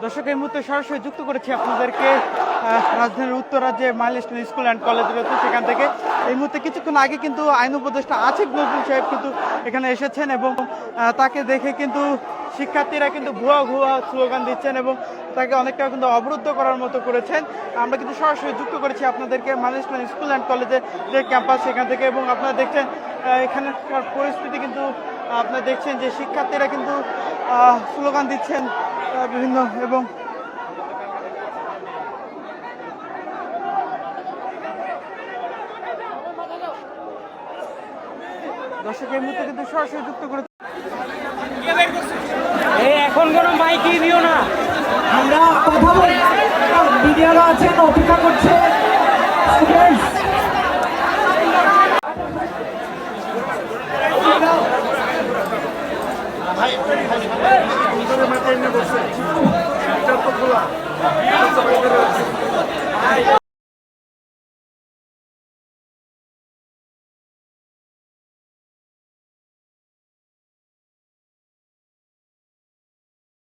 দর্শক এই মুহূর্তে সরাসরি যুক্ত করেছি আপনাদেরকে রাজধানীর উত্তরা যে মাইলস্টোন স্কুল অ্যান্ড কলেজ রয়েছে সেখান থেকে। এই মুহূর্তে কিছুক্ষণ আগে কিন্তু আইন উপদেষ্টা আসিফ নজরুল সাহেব কিন্তু এখানে এসেছেন এবং তাকে দেখে কিন্তু শিক্ষার্থীরা কিন্তু ভুয়া ভুয়া স্লোগান দিচ্ছেন এবং তাকে অনেকটা কিন্তু অবরুদ্ধ করার মতো করেছেন। আমরা কিন্তু সরাসরি যুক্ত করেছি আপনাদেরকে মাইলস্টোন স্কুল অ্যান্ড কলেজের যে ক্যাম্পাস সেখান থেকে এবং আপনারা দেখছেন এখানকার পরিস্থিতি কিন্তু আপনারা দেখছেন যে শিক্ষার্থীরা কিন্তু স্লোগান দিচ্ছেন বিভিন্ন এবং দর্শক এই মুহূর্তে কিন্তু সরাসরি যুক্ত করে এখন কোনো মাইকই দিও না, আমরা কথা বলি। মিডিয়ারা আছেন, অপেক্ষা করছে। ভাই